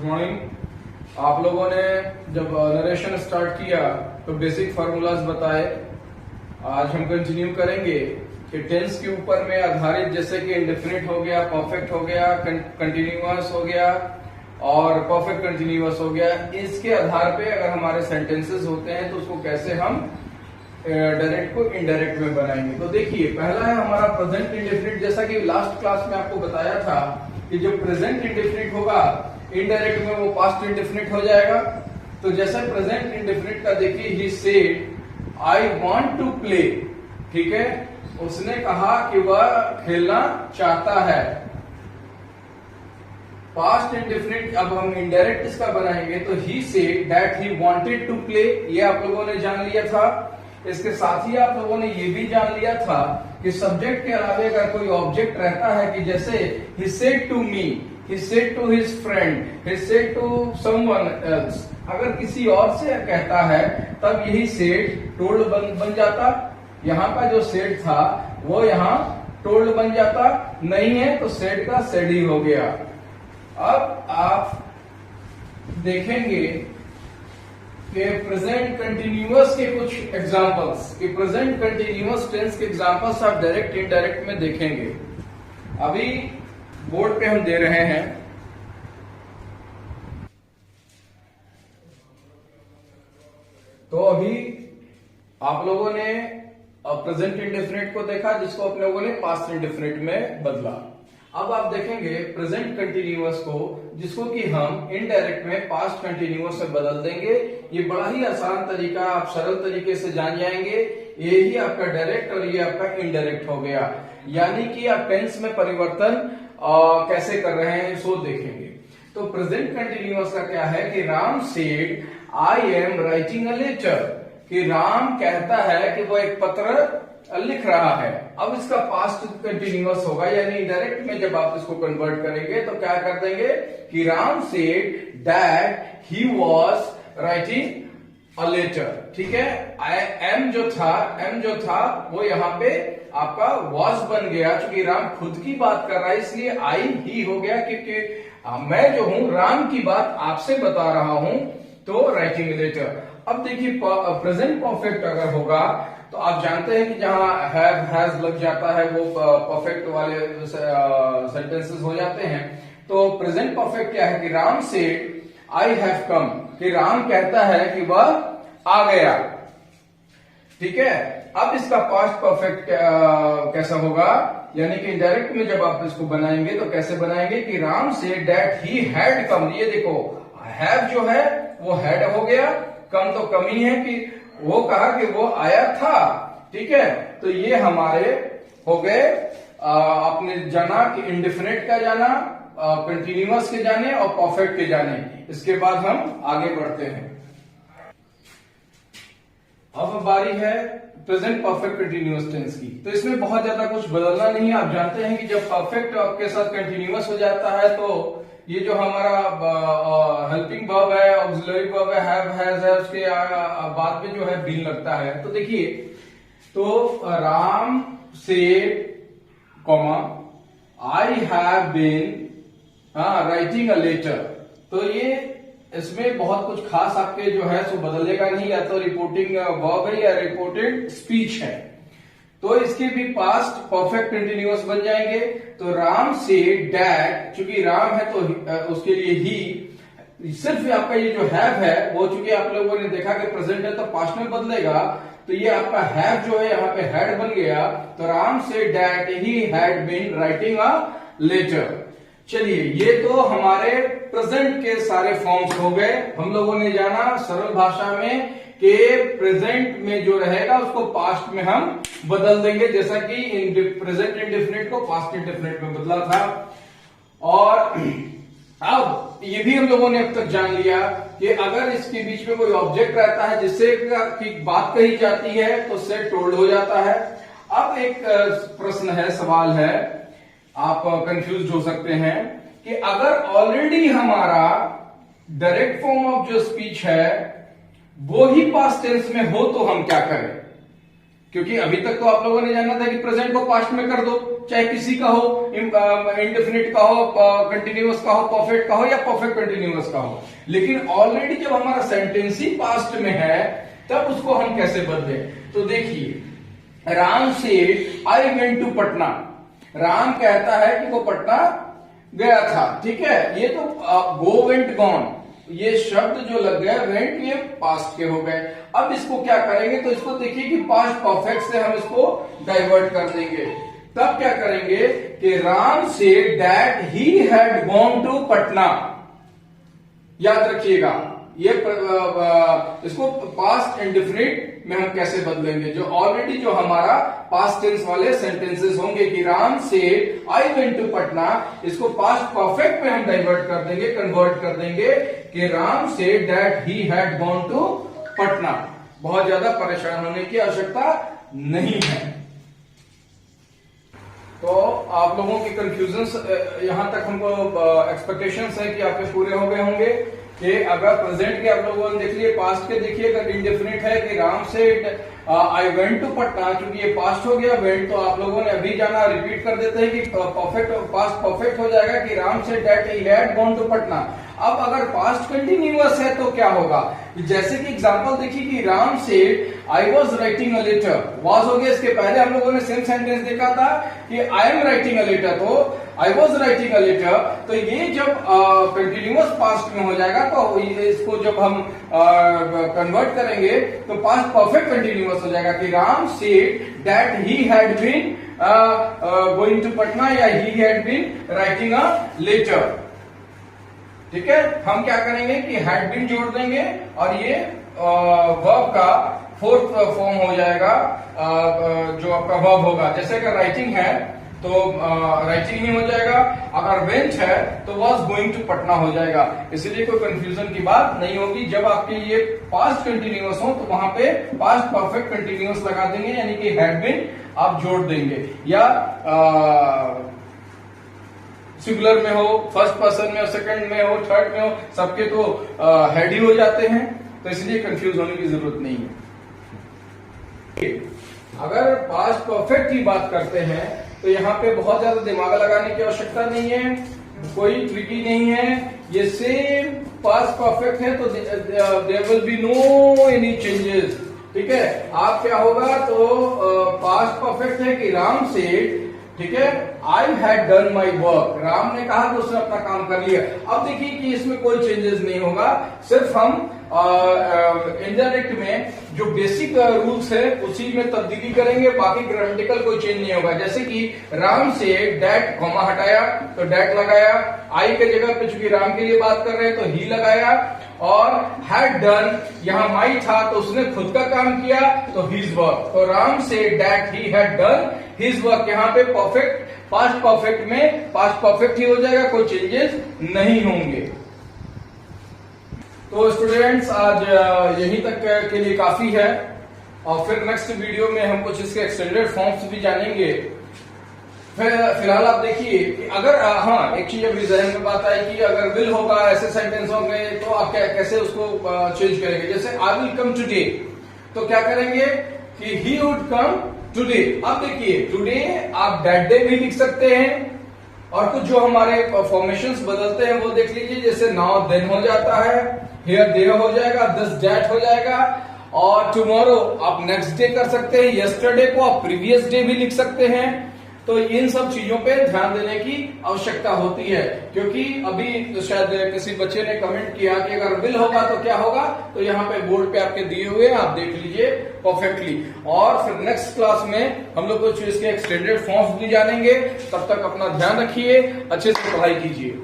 Morning. आप लोगों ने जब नरेशन स्टार्ट किया तो बेसिक फार्मूलाज बताए। आज हम कंटिन्यू करेंगे कि टेंस के ऊपर में आधारित, जैसे कि इंडेफिनिट हो गया, परफेक्ट हो गया, कंटिन्यूअस हो गया और परफेक्ट कंटिन्यूअस हो गया। इसके आधार पे अगर हमारे सेंटेंसेस होते हैं तो उसको कैसे हम डायरेक्ट को इनडायरेक्ट में बनाएंगे। तो देखिए, पहला है हमारा प्रेजेंट इंडेफिनिट। जैसा कि लास्ट क्लास में आपको बताया था कि जो प्रेजेंट इंडेफिनिट होगा इनडायरेक्ट में वो पास्ट इंडेफिनिट हो जाएगा। तो जैसे प्रेजेंट इंडेफिनिट का देखिए, he said I want to play, ठीक है, उसने कहा कि वह खेलना चाहता है। पास्ट इंडेफिनिट अब हम इनडायरेक्ट इसका बनाएंगे तो he said that he wanted to play, ये आप लोगों ने जान लिया था। इसके साथ ही आप लोगों ने ये भी जान लिया था कि सब्जेक्ट के अलावा अगर कोई ऑब्जेक्ट रहता है, कि जैसे he said to me, he said to his friend, he said to someone else, अगर किसी और से कहता है तब यही said told बन जाता। यहाँ का जो said था वो यहाँ told बन जाता, नहीं है तो said का said ही हो गया। अब आप देखेंगे कि प्रेजेंट कंटिन्यूअस के कुछ एग्जांपल्स, कि प्रेजेंट कंटिन्यूअस टेंस के एग्जांपल्स आप डायरेक्ट इनडायरेक्ट में देखेंगे। अभी बोर्ड पे हम दे रहे हैं। तो अभी आप लोगों ने प्रेजेंट इंडेफिनिट को देखा, जिसको आप लोगों ने पास्ट इंडेफिनिट में बदला। अब आप देखेंगे प्रेजेंट कंटिन्यूअस को, जिसको कि हम इनडायरेक्ट में पास्ट कंटिन्यूअस में बदल देंगे। ये बड़ा ही आसान तरीका, आप सरल तरीके से जान जाएंगे। ये ही आपका डायरेक्ट और ये आपका इनडायरेक्ट हो गया। यानी कि आप टेंस में परिवर्तन कैसे कर रहे हैं सो देखेंगे। तो प्रेजेंट कंटिन्यूअस का क्या है कि Ram said I am writing a letter, कि राम कहता है कि वो एक पत्र लिख रहा है। अब इसका पास्ट कंटिन्यूअस होगा, यानी इनडायरेक्ट में जब आप इसको कन्वर्ट करेंगे तो क्या कर देंगे कि Ram said that he was writing a letter, ठीक है। एम जो था वो यहाँ पे आपका वॉज बन गया, क्योंकि राम खुद की बात कर रहा है इसलिए आई ही हो गया, क्योंकि मैं जो हूं राम की बात आपसे बता रहा हूं, तो राइटिंग लेटर। अब देखिए प्रेजेंट परफेक्ट अगर होगा तो आप जानते हैं कि जहां हैव हैज लग जाता है वो परफेक्ट वाले सेंटेंसेस हो जाते हैं। तो प्रेजेंट परफेक्ट क्या है कि Ram said I have come, कि राम कहता है कि वह आ गया, ठीक है। अब इसका पास्ट परफेक्ट कैसा होगा, यानी कि डायरेक्ट में जब आप इसको बनाएंगे तो कैसे बनाएंगे कि राम से दैट ही हैड कम। ये देखो हैव जो है वो हैड हो गया, कम तो कम ही है, कि वो कहा कि वो आया था, ठीक है। तो ये हमारे हो गए, आपने जाना कि इंडेफिनिट का जाना, कंटिन्यूअस के जाने और परफेक्ट के जाने। इसके बाद हम आगे बढ़ते हैं। अब बारी है प्रेजेंट परफेक्ट कंटिन्यूअस टेंस की। तो इसमें बहुत ज्यादा कुछ बदलना नहीं है। आप जानते हैं कि जब परफेक्ट आपके साथ कंटिन्यूअस हो जाता है तो ये जो हमारा हेल्पिंग वर्ब है, ऑक्सिलरी वर्ब है, हैव हैज है, उसके बाद में जो है बीन लगता है। तो देखिए, तो Ram said comma I have been writing a letter. तो ये इसमें बहुत कुछ खास आपके जो है सो बदलेगा नहीं, या तो रिपोर्टिंग वर्ब है या रिपोर्टेड स्पीच है। तो इसके भी पास्ट परफेक्ट कंटिन्यूअस बन जाएंगे। तो राम सेड दैट, चूंकि राम है तो उसके लिए ही, सिर्फ आपका ये जो हैव है वो चूंकि आप लोगों ने देखा कि प्रेजेंट है तो पास्ट में बदलेगा, तो ये आपका हैव जो है यहाँ पे हैड बन गया। तो Ram said that he had been writing a letter. चलिए, ये तो हमारे प्रेजेंट के सारे फॉर्म्स हो गए। हम लोगों ने जाना सरल भाषा में कि प्रेजेंट में जो रहेगा उसको पास्ट में हम बदल देंगे, जैसा कि प्रेजेंट इंडेफिनिट को पास्ट इंडेफिनिट में बदला था। और अब ये भी हम लोगों ने अब तक जान लिया कि अगर इसके बीच में कोई ऑब्जेक्ट रहता है जिससे की बात कही जाती है तो सेड टोल्ड हो जाता है। अब एक प्रश्न है, सवाल है, आप कंफ्यूज हो सकते हैं कि अगर ऑलरेडी हमारा डायरेक्ट फॉर्म ऑफ जो स्पीच है वो ही पास्ट टेंस में हो तो हम क्या करें। क्योंकि अभी तक तो आप लोगों ने जाना था कि प्रेजेंट को पास्ट में कर दो, चाहे किसी का हो, इंडेफिनिट का हो, कंटिन्यूअस का हो, परफेक्ट का हो या परफेक्ट कंटिन्यूअस का हो। लेकिन ऑलरेडी जब हमारा सेंटेंस ही पास्ट में है तब उसको हम कैसे बदले। तो देखिए, राम से I went to Patna, Ram कहता है कि वो पटना गया था, ठीक है। ये तो गो वेंट गॉन, ये शब्द जो लग गया वेंट, ये पास्ट के हो गए। अब इसको क्या करेंगे, तो इसको देखिए कि पास्ट परफेक्ट से हम इसको डाइवर्ट कर देंगे। तब क्या करेंगे कि राम से that he had gone to Patna, याद रखिएगा ये इसको पास्ट इंडेफिनिट में हम कैसे बदलेंगे। जो ऑलरेडी जो हमारा पास्ट टेंस वाले सेंटेंसेस होंगे कि राम से आई वेंट टू पटना, इसको पास्ट परफेक्ट में हम डाइवर्ट कर देंगे, कन्वर्ट कर देंगे कि राम से that he had gone to Patna. बहुत ज्यादा परेशान होने की आवश्यकता नहीं है। तो आप लोगों की कंफ्यूजन यहां तक हमको एक्सपेक्टेशंस है कि आपके पूरे हो गए होंगे कि अगर प्रेजेंट के आप लोगों ने देख लिए, पास्ट के देखिए, अगर इंडेफिनिट है कि राम से आई वेंट टू पटना, क्योंकि ये पास्ट हो गया वेंट, तो आप लोगों ने अभी जाना, रिपीट कर देते हैं कि परफेक्ट पास्ट परफेक्ट हो जाएगा कि राम से that he had gone to Patna. अब अगर पास्ट कंटिन्यूअस है तो क्या होगा, जैसे कि एग्जांपल देखिए कि राम से I was writing a letter, was हो गया, इसके पहले हम लोगों ने सेम सेंटेंस देखा था कि I am writing a letter, तो I was writing a letter, तो ये जब कंटिन्यूअस पास्ट में हो जाएगा तो इसको जब हम कन्वर्ट करेंगे तो पास्ट परफेक्ट कंटिन्यूअस हो जाएगा कि राम से that he had been going to Patna या he had been writing a letter. ठीक है, हम क्या करेंगे कि हैड बीन जोड़ देंगे और ये वर्ब का फोर्थ फॉर्म हो जाएगा, जो आपका वर्ब होगा। जैसे अगर राइटिंग है तो राइटिंग ही हो जाएगा, अगर वेंट है तो वॉज गोइंग टू पटना हो जाएगा। इसलिए कोई कंफ्यूजन की बात नहीं होगी। जब आपके ये पास्ट कंटिन्यूअस हो तो वहां पे पास्ट परफेक्ट कंटिन्यूअस लगा देंगे, यानी कि हैड बीन आप जोड़ देंगे, या सिंगुलर में हो, फर्स्ट पर्सन में हो, सेकंड में हो, थर्ड में हो, सबके तो हेड ही हो जाते हैं, तो इसलिए कंफ्यूज होने की जरूरत नहीं है। अगर पास्ट परफेक्ट की बात करते हैं तो यहाँ पे बहुत ज्यादा दिमाग लगाने की आवश्यकता नहीं है, कोई ट्रिकी नहीं है, ये सेम पास्ट परफेक्ट है, तो there will be no any changes. ठीक है, आप क्या होगा तो पास्ट परफेक्ट है कि राम से, ठीक है, I had done my work, Ram ने कहा तो उसने अपना काम कर लिया। अब देखिए कि इसमें कोई चेंजेस नहीं होगा, सिर्फ हम इनडायरेक्ट में जो बेसिक रूल्स है उसी में तब्दीली करेंगे, बाकी ग्रामेटिकल कोई चेंज नहीं होगा। जैसे कि राम से डैट कॉमा हटाया तो डैट लगाया, आई के जगह पे चूंकि राम के लिए बात कर रहे हैं तो ही लगाया, और हैड डन यहां माई था तो उसने खुद का काम किया तो हिज वर्क, तो Ram say that he had done his work, यहाँ पे परफेक्ट पास्ट परफेक्ट में पास्ट परफेक्ट ही हो जाएगा, कोई चेंजेस नहीं होंगे। तो स्टूडेंट्स आज यहीं तक के लिए काफी है, और फिर नेक्स्ट वीडियो में हम कुछ इसके एक्सटेंडेड फॉर्म्स भी जानेंगे। फिलहाल आप देखिए कि अगर हाँ एक चीज अभी जहन में बात आई कि अगर विल होगा, ऐसे सेंटेंस होंगे तो आप कैसे उसको चेंज करेंगे। जैसे आई विल कम टुडे, तो क्या करेंगे कि ही वुड कम टुडे। अब देखिए टुडे आप दैट डे भी लिख सकते हैं, और कुछ जो हमारे फॉर्मेशंस बदलते हैं वो देख लीजिए, जैसे नाउ देन हो जाता है, हियर देयर हो जाएगा, दिस दैट हो जाएगा, और टुमारो आप नेक्स्ट डे कर सकते हैं, यस्टरडे को आप प्रीवियस डे भी लिख सकते हैं। तो इन सब चीजों पे ध्यान देने की आवश्यकता होती है, क्योंकि अभी शायद किसी बच्चे ने कमेंट किया कि अगर विल होगा तो क्या होगा, तो यहाँ पे बोर्ड पे आपके दिए हुए आप देख लीजिए परफेक्टली। और फिर नेक्स्ट क्लास में हम लोग कुछ इसके एक्सटेंडेड फॉर्म्स भी जानेंगे। तब तक अपना ध्यान रखिए, अच्छे से पढ़ाई कीजिए।